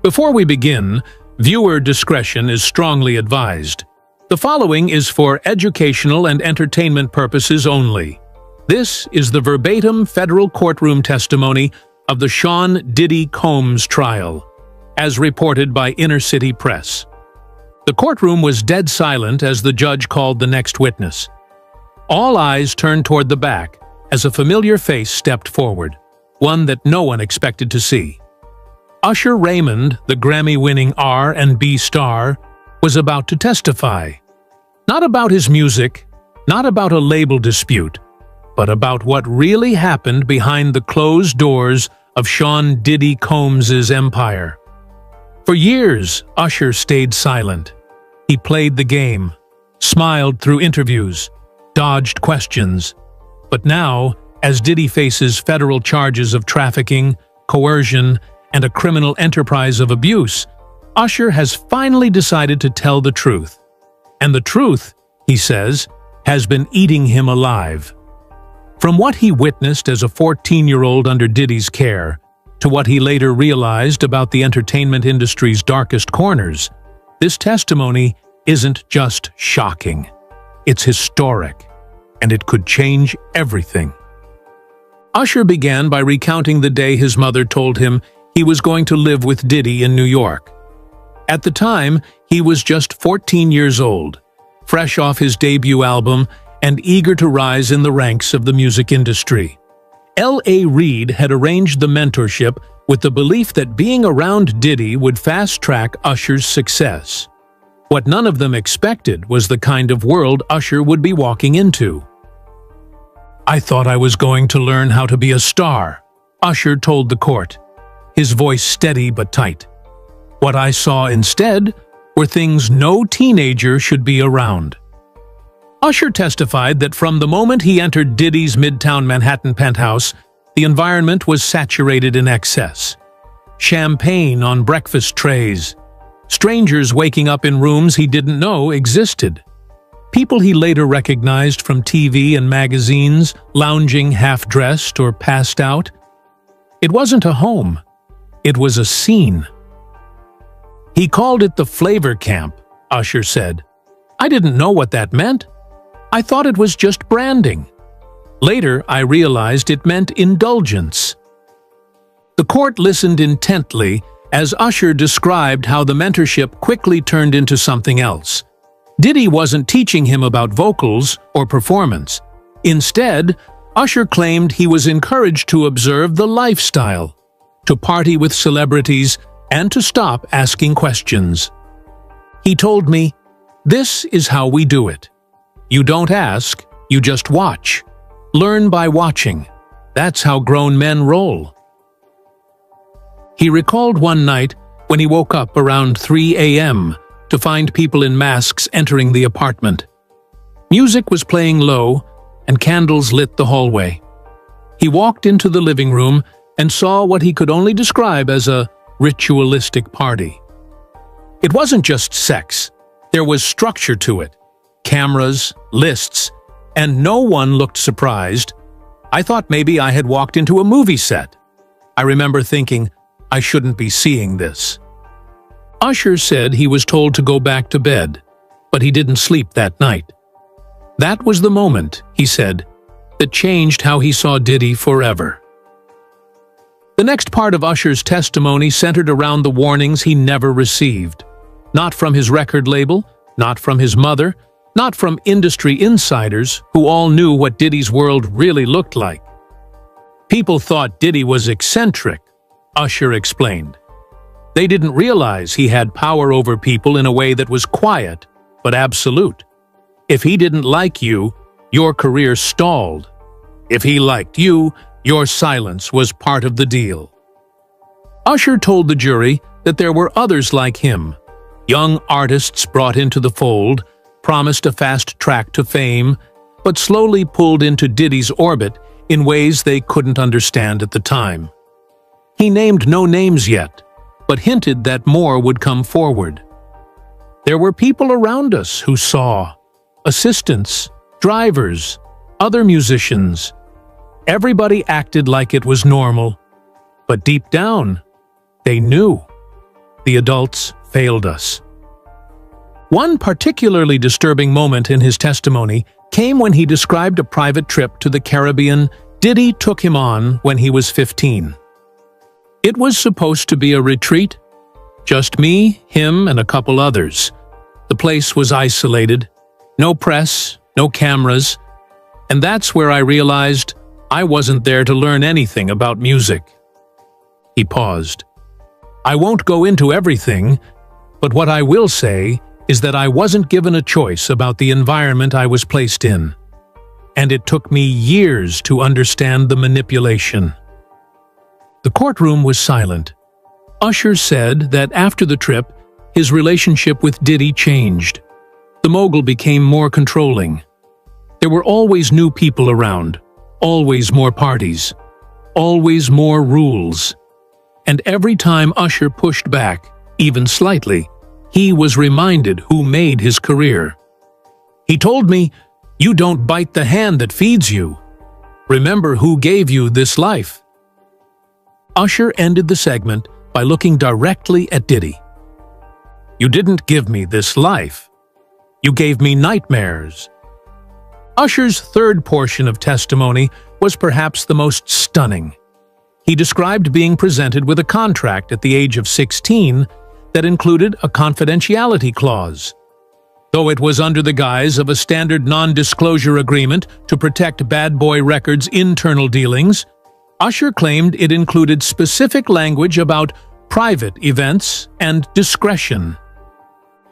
Before we begin, viewer discretion is strongly advised. The following is for educational and entertainment purposes only. This is the verbatim federal courtroom testimony of the Sean Diddy Combs trial, as reported by Inner City Press. The courtroom was dead silent as the judge called the next witness. All eyes turned toward the back as a familiar face stepped forward, one that no one expected to see. Usher Raymond, the Grammy-winning R&B star, was about to testify. Not about his music, not about a label dispute, but about what really happened behind the closed doors of Sean Diddy Combs' empire. For years, Usher stayed silent. He played the game, smiled through interviews, dodged questions. But now, as Diddy faces federal charges of trafficking, coercion, and a criminal enterprise of abuse, Usher has finally decided to tell the truth. And the truth, he says, has been eating him alive. From what he witnessed as a 14-year-old under Diddy's care, to what he later realized about the entertainment industry's darkest corners, this testimony isn't just shocking. It's historic, and it could change everything. Usher began by recounting the day his mother told him he was going to live with Diddy in New York. At the time, he was just 14 years old, fresh off his debut album and eager to rise in the ranks of the music industry. L.A. Reid had arranged the mentorship with the belief that being around Diddy would fast-track Usher's success. What none of them expected was the kind of world Usher would be walking into. "I thought I was going to learn how to be a star," Usher told the court, his voice steady but tight. "What I saw instead were things no teenager should be around." Usher testified that from the moment he entered Diddy's Midtown Manhattan penthouse, the environment was saturated in excess. Champagne on breakfast trays, strangers waking up in rooms he didn't know existed, people he later recognized from TV and magazines lounging half-dressed or passed out. It wasn't a home. It was a scene. He called it the flavor camp, Usher said. "I didn't know what that meant. I thought it was just branding. Later, I realized it meant indulgence." The court listened intently as Usher described how the mentorship quickly turned into something else. Diddy wasn't teaching him about vocals or performance. Instead, Usher claimed he was encouraged to observe the lifestyle, to party with celebrities, and to stop asking questions. "He told me, 'This is how we do it. You don't ask, you just watch. Learn by watching. That's how grown men roll.'" He recalled one night when he woke up around 3 a.m. to find people in masks entering the apartment. Music was playing low, and candles lit the hallway. He walked into the living room and saw what he could only describe as a ritualistic party. It wasn't just sex. There was structure to it. Cameras, lists, and no one looked surprised. "I thought maybe I had walked into a movie set. I remember thinking, I shouldn't be seeing this." Usher said he was told to go back to bed, but he didn't sleep that night. That was the moment, he said, that changed how he saw Diddy forever. The next part of Usher's testimony centered around the warnings he never received. Not from his record label, not from his mother, not from industry insiders who all knew what Diddy's world really looked like. People thought Diddy was eccentric, Usher explained. They didn't realize he had power over people in a way that was quiet, but absolute. If he didn't like you, your career stalled. If he liked you, your silence was part of the deal. Usher told the jury that there were others like him, young artists brought into the fold, promised a fast track to fame, but slowly pulled into Diddy's orbit in ways they couldn't understand at the time. He named no names yet, but hinted that more would come forward. There were people around us who saw, assistants, drivers, other musicians. Everybody acted like it was normal, but deep down, they knew. The adults failed us. One particularly disturbing moment in his testimony came when he described a private trip to the Caribbean Diddy took him on when he was 15. It was supposed to be a retreat. Just me, him, and a couple others. The place was isolated. No press, no cameras. And that's where I realized I wasn't there to learn anything about music. He paused. I won't go into everything, but what I will say is that I wasn't given a choice about the environment I was placed in. And it took me years to understand the manipulation. The courtroom was silent. Usher said that after the trip, his relationship with Diddy changed. The mogul became more controlling. There were always new people around, always more parties, always more rules. And every time Usher pushed back, even slightly, he was reminded who made his career. He told me, "You don't bite the hand that feeds you. Remember who gave you this life." Usher ended the segment by looking directly at Diddy. "You didn't give me this life. You gave me nightmares." Usher's third portion of testimony was perhaps the most stunning. He described being presented with a contract at the age of 16 that included a confidentiality clause. Though it was under the guise of a standard non-disclosure agreement to protect Bad Boy Records' internal dealings, Usher claimed it included specific language about private events and discretion.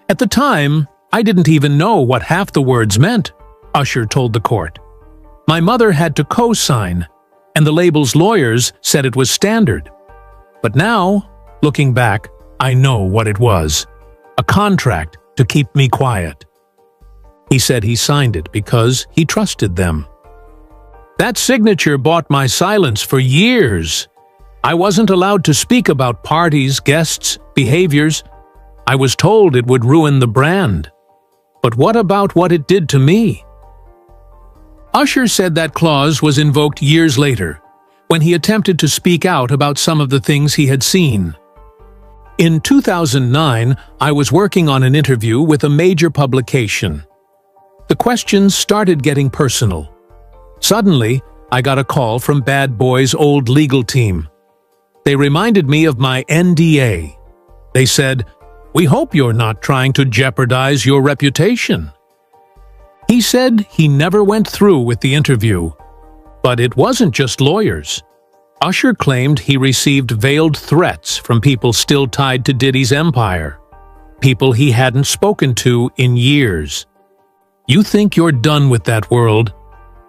At the time, I didn't even know what half the words meant, Usher told the court. My mother had to co-sign, and the label's lawyers said it was standard. But now, looking back, I know what it was. A contract to keep me quiet. He said he signed it because he trusted them. That signature bought my silence for years. I wasn't allowed to speak about parties, guests, behaviors. I was told it would ruin the brand. But what about what it did to me? Usher said that clause was invoked years later, when he attempted to speak out about some of the things he had seen. In 2009, I was working on an interview with a major publication. The questions started getting personal. Suddenly, I got a call from Bad Boy's old legal team. They reminded me of my NDA. They said, "We hope you're not trying to jeopardize your reputation." He said he never went through with the interview. But it wasn't just lawyers. Usher claimed he received veiled threats from people still tied to Diddy's empire, people he hadn't spoken to in years. You think you're done with that world,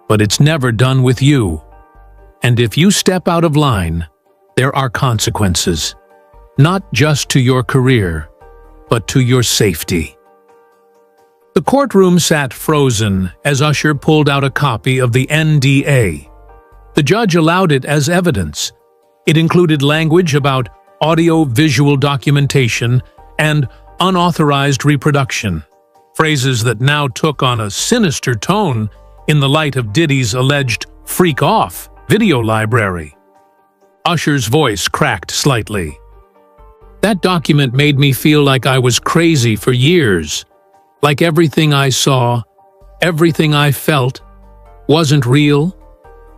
but it's never done with you. And if you step out of line, there are consequences, not just to your career, but to your safety. The courtroom sat frozen as Usher pulled out a copy of the NDA. The judge allowed it as evidence. It included language about audio-visual documentation and unauthorized reproduction, phrases that now took on a sinister tone in the light of Diddy's alleged freak-off video library. Usher's voice cracked slightly. That document made me feel like I was crazy for years, like everything I saw, everything I felt, wasn't real,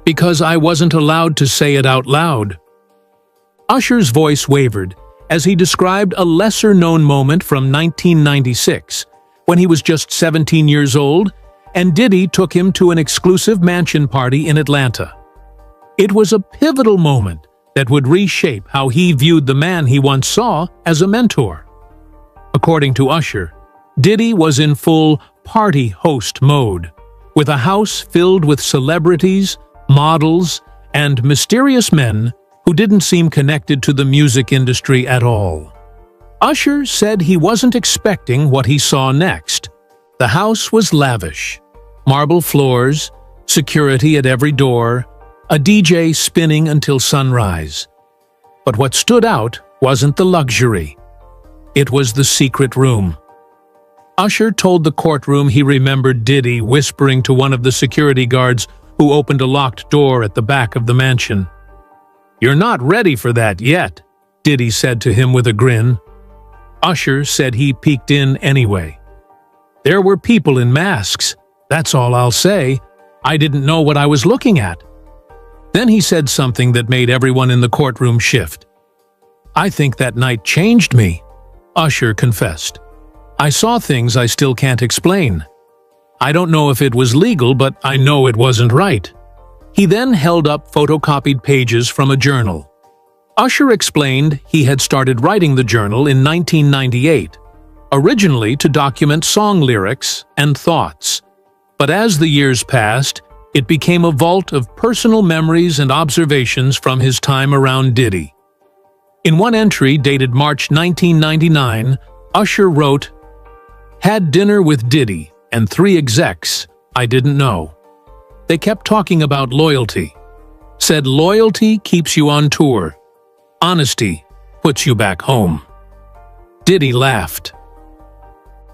because I wasn't allowed to say it out loud. Usher's voice wavered as he described a lesser-known moment from 1996, when he was just 17 years old, and Diddy took him to an exclusive mansion party in Atlanta. It was a pivotal moment that would reshape how he viewed the man he once saw as a mentor. According to Usher, Diddy was in full party host mode, with a house filled with celebrities, models, and mysterious men who didn't seem connected to the music industry at all. Usher said he wasn't expecting what he saw next. The house was lavish. Marble floors, security at every door, a DJ spinning until sunrise. But what stood out wasn't the luxury. It was the secret room. Usher told the courtroom he remembered Diddy whispering to one of the security guards who opened a locked door at the back of the mansion. "You're not ready for that yet," Diddy said to him with a grin. Usher said he peeked in anyway. There were people in masks. That's all I'll say. I didn't know what I was looking at. Then he said something that made everyone in the courtroom shift. I think that night changed me, Usher confessed. I saw things I still can't explain. I don't know if it was legal, but I know it wasn't right. He then held up photocopied pages from a journal. Usher explained he had started writing the journal in 1998, originally to document song lyrics and thoughts. But as the years passed, it became a vault of personal memories and observations from his time around Diddy. In one entry dated March 1999, Usher wrote, "Had dinner with Diddy and 3 execs I didn't know. They kept talking about loyalty. Said loyalty keeps you on tour. Honesty puts you back home." Diddy laughed.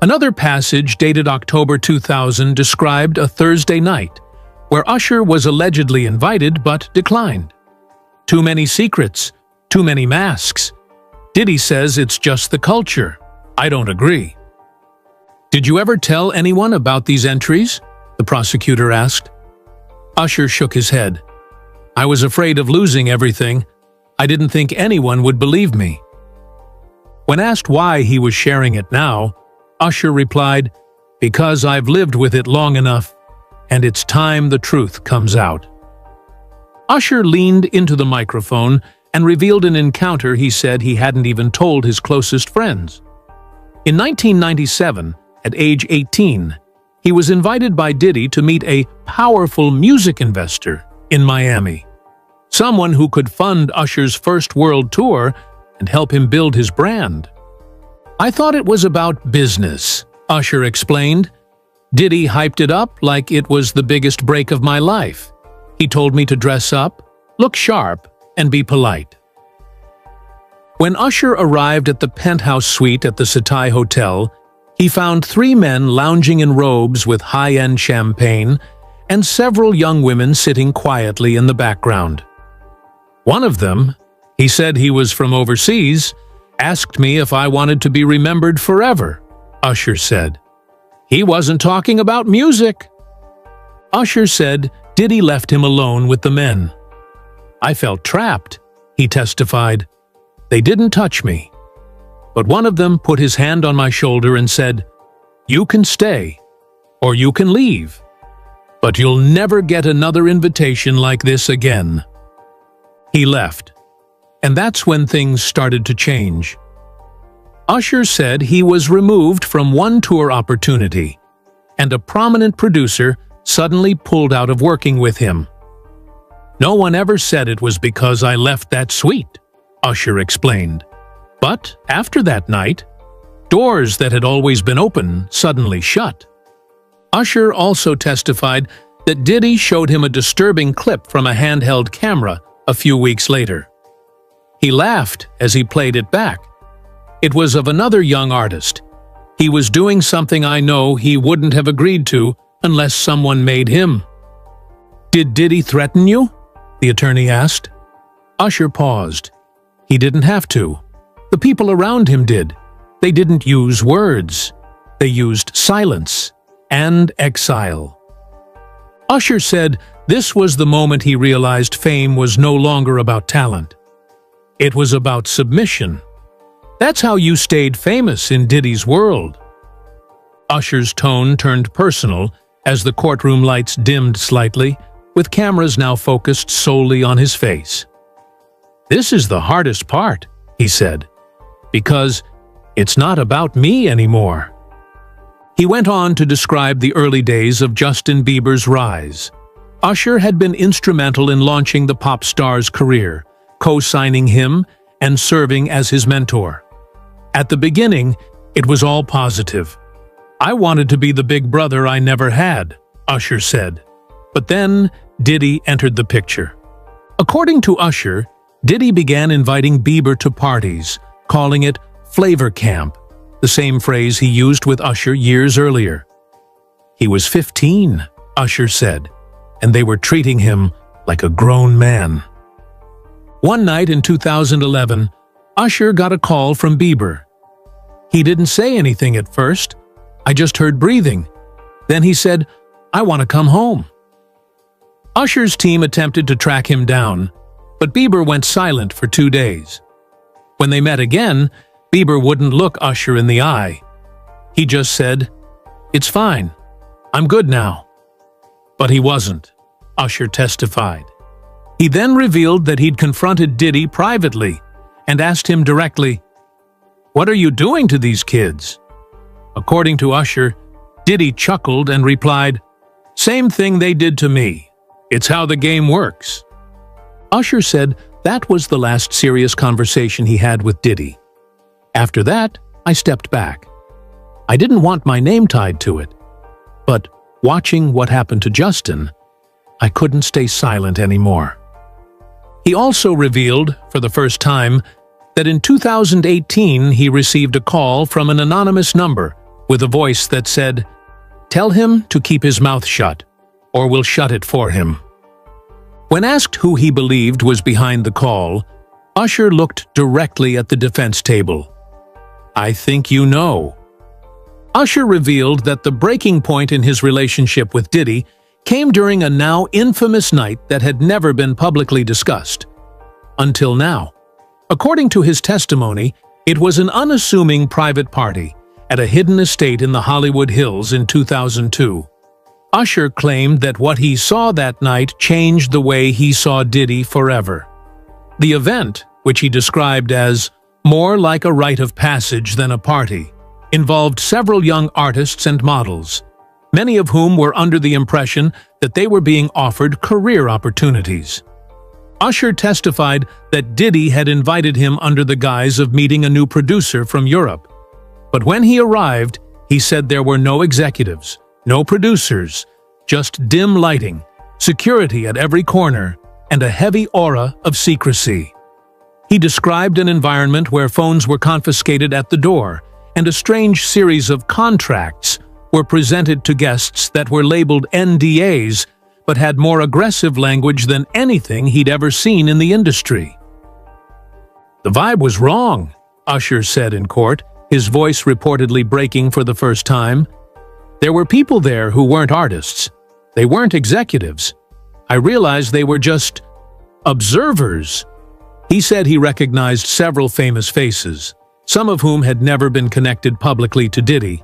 Another passage dated October 2000 described a Thursday night where Usher was allegedly invited but declined. Too many secrets, too many masks. Diddy says it's just the culture. I don't agree. Did you ever tell anyone about these entries? The prosecutor asked. Usher shook his head. I was afraid of losing everything. I didn't think anyone would believe me. When asked why he was sharing it now, Usher replied, "Because I've lived with it long enough, and it's time the truth comes out." Usher leaned into the microphone and revealed an encounter he said he hadn't even told his closest friends. In 1997, at age 18, he was invited by Diddy to meet a powerful music investor in Miami, someone who could fund Usher's first world tour and help him build his brand. I thought it was about business, Usher explained. Diddy hyped it up like it was the biggest break of my life. He told me to dress up, look sharp, and be polite. When Usher arrived at the penthouse suite at the Setai Hotel, he found 3 men lounging in robes with high-end champagne and several young women sitting quietly in the background. One of them, he said he was from overseas, asked me if I wanted to be remembered forever, Usher said. He wasn't talking about music. Usher said Diddy left him alone with the men. I felt trapped, he testified. They didn't touch me. But one of them put his hand on my shoulder and said, "You can stay, or you can leave, but you'll never get another invitation like this again." He left, and that's when things started to change. Usher said he was removed from one tour opportunity, and a prominent producer suddenly pulled out of working with him. No one ever said it was because I left that suite, Usher explained. But after that night, doors that had always been open suddenly shut. Usher also testified that Diddy showed him a disturbing clip from a handheld camera a few weeks later. He laughed as he played it back. It was of another young artist. He was doing something I know he wouldn't have agreed to unless someone made him. Did Diddy threaten you? The attorney asked. Usher paused. He didn't have to. The people around him did. They didn't use words. They used silence and exile. Usher said this was the moment he realized fame was no longer about talent. It was about submission. That's how you stayed famous in Diddy's world. Usher's tone turned personal as the courtroom lights dimmed slightly, with cameras now focused solely on his face. This is the hardest part, he said, because it's not about me anymore. He went on to describe the early days of Justin Bieber's rise. Usher had been instrumental in launching the pop star's career, co-signing him and serving as his mentor. At the beginning, it was all positive. I wanted to be the big brother I never had, Usher said. But then Diddy entered the picture. According to Usher, Diddy began inviting Bieber to parties, calling it Flavor Camp, the same phrase he used with Usher years earlier. He was 15, Usher said, and they were treating him like a grown man. One night in 2011, Usher got a call from Bieber. He didn't say anything at first. I just heard breathing. Then he said, "I want to come home." Usher's team attempted to track him down, but Bieber went silent for 2 days. When they met again, Bieber wouldn't look Usher in the eye. He just said, "It's fine. I'm good now." But he wasn't, Usher testified. He then revealed that he'd confronted Diddy privately and asked him directly, "What are you doing to these kids?" According to Usher, Diddy chuckled and replied, "Same thing they did to me. It's how the game works." Usher said that was the last serious conversation he had with Diddy. "After that, I stepped back. I didn't want my name tied to it. But watching what happened to Justin, I couldn't stay silent anymore." He also revealed, for the first time, that in 2018 he received a call from an anonymous number with a voice that said, "Tell him to keep his mouth shut, or we'll shut it for him." When asked who he believed was behind the call, Usher looked directly at the defense table. "I think you know." Usher revealed that the breaking point in his relationship with Diddy came during a now infamous night that had never been publicly discussed. Until now. According to his testimony, it was an unassuming private party at a hidden estate in the Hollywood Hills in 2002. Usher claimed that what he saw that night changed the way he saw Diddy forever. The event, which he described as more like a rite of passage than a party, involved several young artists and models, many of whom were under the impression that they were being offered career opportunities. Usher testified that Diddy had invited him under the guise of meeting a new producer from Europe. But when he arrived, he said there were no executives, no producers, just dim lighting, security at every corner, and a heavy aura of secrecy. He described an environment where phones were confiscated at the door, and a strange series of contracts were presented to guests that were labeled NDAs, but had more aggressive language than anything he'd ever seen in the industry. "The vibe was wrong," Usher said in court, his voice reportedly breaking for the first time. "There were people there who weren't artists. They weren't executives. I realized they were just observers." He said he recognized several famous faces, some of whom had never been connected publicly to Diddy,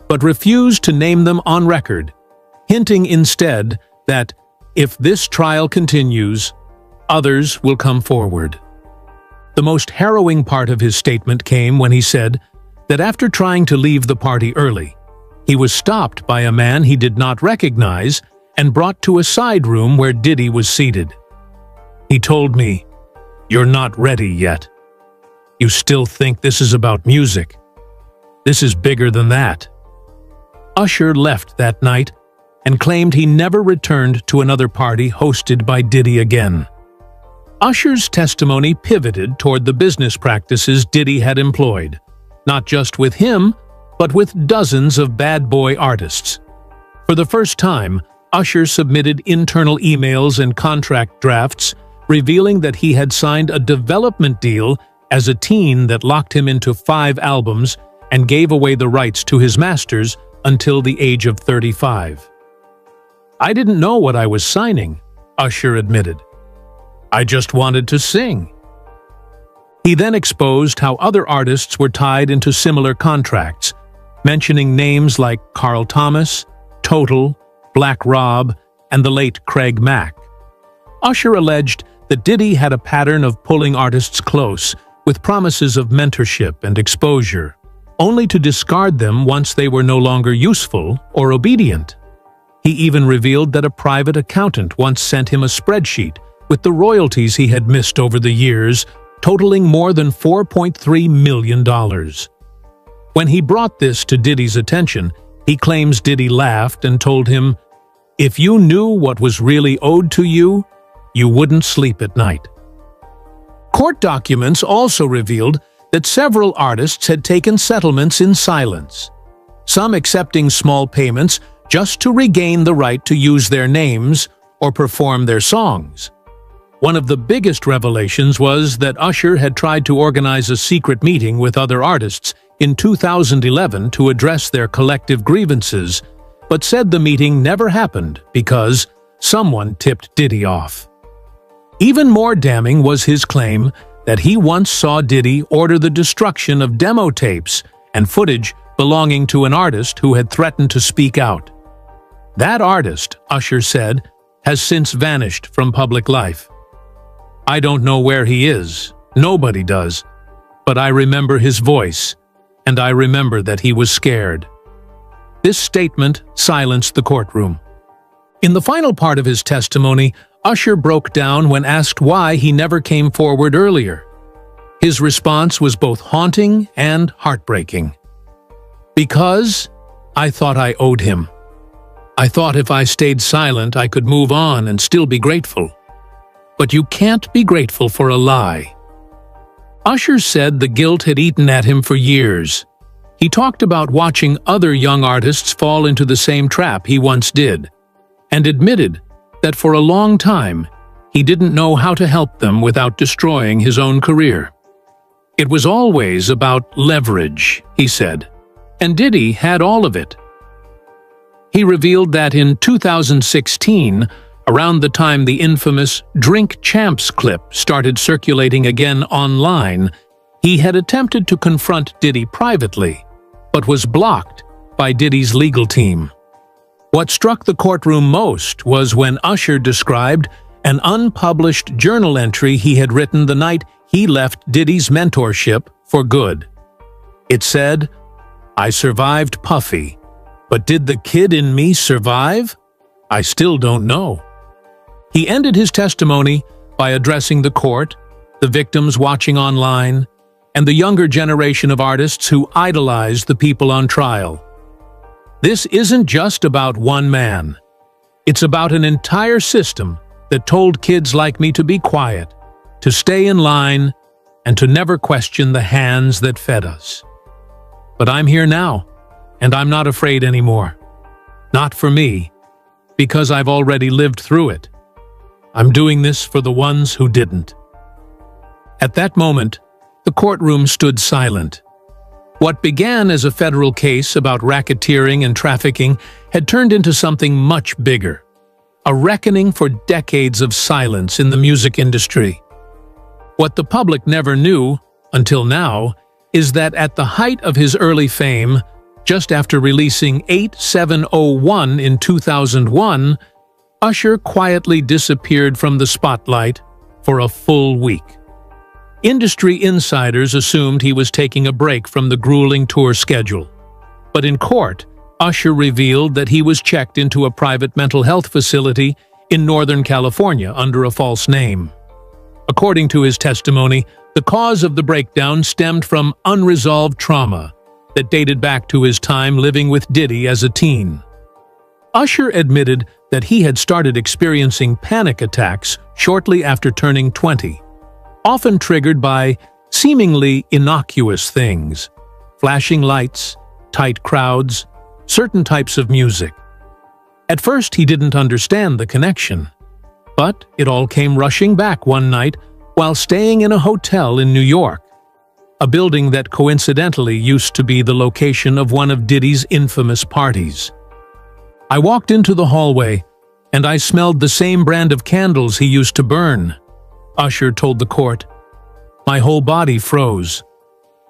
but refused to name them on record, hinting instead that if this trial continues, others will come forward. The most harrowing part of his statement came when he said that after trying to leave the party early, he was stopped by a man he did not recognize and brought to a side room where Diddy was seated. He told me, "You're not ready yet. You still think this is about music. This is bigger than that." Usher left that night and claimed he never returned to another party hosted by Diddy again. Usher's testimony pivoted toward the business practices Diddy had employed, not just with him, but with dozens of bad boy artists. For the first time, Usher submitted internal emails and contract drafts revealing that he had signed a development deal as a teen that locked him into 5 albums and gave away the rights to his masters until the age of 35. "I didn't know what I was signing," Usher admitted. "I just wanted to sing." He then exposed how other artists were tied into similar contracts, mentioning names like Carl Thomas, Total, Black Rob, and the late Craig Mack. Usher alleged that Diddy had a pattern of pulling artists close with promises of mentorship and exposure, only to discard them once they were no longer useful or obedient. He even revealed that a private accountant once sent him a spreadsheet with the royalties he had missed over the years, totaling more than $4.3 million. When he brought this to Diddy's attention, he claims Diddy laughed and told him, "If you knew what was really owed to you, you wouldn't sleep at night." Court documents also revealed that several artists had taken settlements in silence, some accepting small payments just to regain the right to use their names or perform their songs. One of the biggest revelations was that Usher had tried to organize a secret meeting with other artists in 2011 to address their collective grievances, but said the meeting never happened because someone tipped Diddy off. Even more damning was his claim that he once saw Diddy order the destruction of demo tapes and footage belonging to an artist who had threatened to speak out. That artist, Usher said, has since vanished from public life. I don't know where he is, nobody does, but I remember his voice, and I remember that he was scared. This statement silenced the courtroom. In the final part of his testimony, Usher broke down when asked why he never came forward earlier. His response was both haunting and heartbreaking. Because I thought I owed him. I thought if I stayed silent, I could move on and still be grateful. But you can't be grateful for a lie. Usher said the guilt had eaten at him for years. He talked about watching other young artists fall into the same trap he once did, and admitted that for a long time, he didn't know how to help them without destroying his own career. It was always about leverage, he said, and Diddy had all of it. He revealed that in 2016, around the time the infamous Drink Champs clip started circulating again online, he had attempted to confront Diddy privately, but was blocked by Diddy's legal team. What struck the courtroom most was when Usher described an unpublished journal entry he had written the night he left Diddy's mentorship for good. It said, "I survived Puffy, but did the kid in me survive? I still don't know." He ended his testimony by addressing the court, the victims watching online, and the younger generation of artists who idolize the people on trial. This isn't just about one man. It's about an entire system that told kids like me to be quiet, to stay in line, and to never question the hands that fed us. But I'm here now, and I'm not afraid anymore. Not for me, because I've already lived through it. I'm doing this for the ones who didn't. At that moment, the courtroom stood silent. What began as a federal case about racketeering and trafficking had turned into something much bigger, a reckoning for decades of silence in the music industry. What the public never knew, until now, is that at the height of his early fame, just after releasing 8701 in 2001, Usher quietly disappeared from the spotlight for a full week. Industry insiders assumed he was taking a break from the grueling tour schedule. But in court, Usher revealed that he was checked into a private mental health facility in Northern California under a false name. According to his testimony, the cause of the breakdown stemmed from unresolved trauma that dated back to his time living with Diddy as a teen. Usher admitted that he had started experiencing panic attacks shortly after turning 20, often triggered by seemingly innocuous things: flashing lights, tight crowds, certain types of music. At first, he didn't understand the connection, but it all came rushing back one night while staying in a hotel in New York, a building that coincidentally used to be the location of one of Diddy's infamous parties. "I walked into the hallway, and I smelled the same brand of candles he used to burn," Usher told the court. "My whole body froze.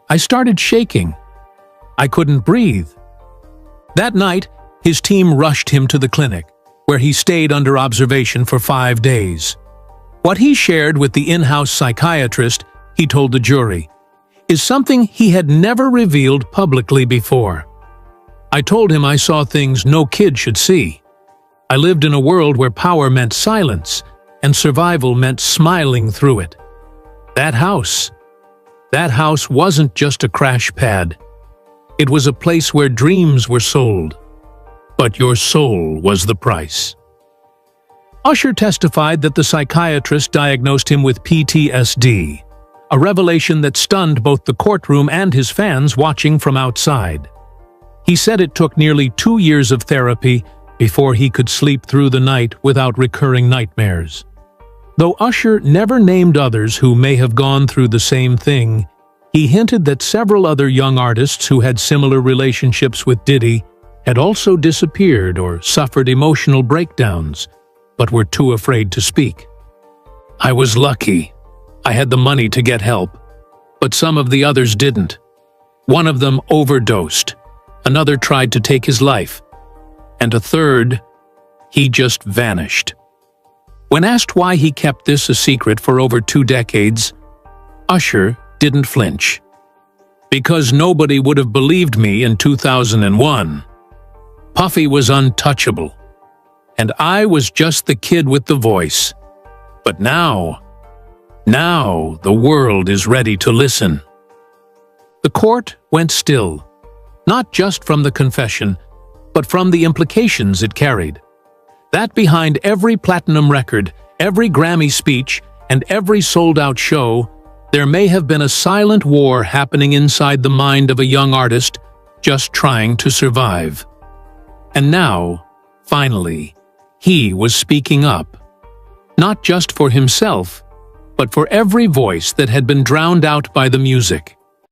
I started shaking. I couldn't breathe." That night, his team rushed him to the clinic, where he stayed under observation for 5 days. What he shared with the in-house psychiatrist, he told the jury, is something he had never revealed publicly before. "I told him I saw things no kid should see. I lived in a world where power meant silence, and survival meant smiling through it. That house wasn't just a crash pad. It was a place where dreams were sold. But your soul was the price." Usher testified that the psychiatrist diagnosed him with PTSD, a revelation that stunned both the courtroom and his fans watching from outside. He said it took nearly 2 years of therapy before he could sleep through the night without recurring nightmares. Though Usher never named others who may have gone through the same thing, He hinted that several other young artists who had similar relationships with Diddy had also disappeared or suffered emotional breakdowns, but were too afraid to speak. "I was lucky. I had the money to get help, but some of the others didn't. One of them overdosed, another tried to take his life, and a third, he just vanished." When asked why he kept this a secret for over 2 decades, Usher didn't flinch. "Because nobody would have believed me in 2001. Puffy was untouchable, and I was just the kid with the voice. But now the world is ready to listen." The court went still, not just from the confession, but from the implications it carried. That behind every platinum record, every Grammy speech, and every sold-out show, there may have been a silent war happening inside the mind of a young artist just trying to survive. And now, finally, he was speaking up. Not just for himself, but for every voice that had been drowned out by the music.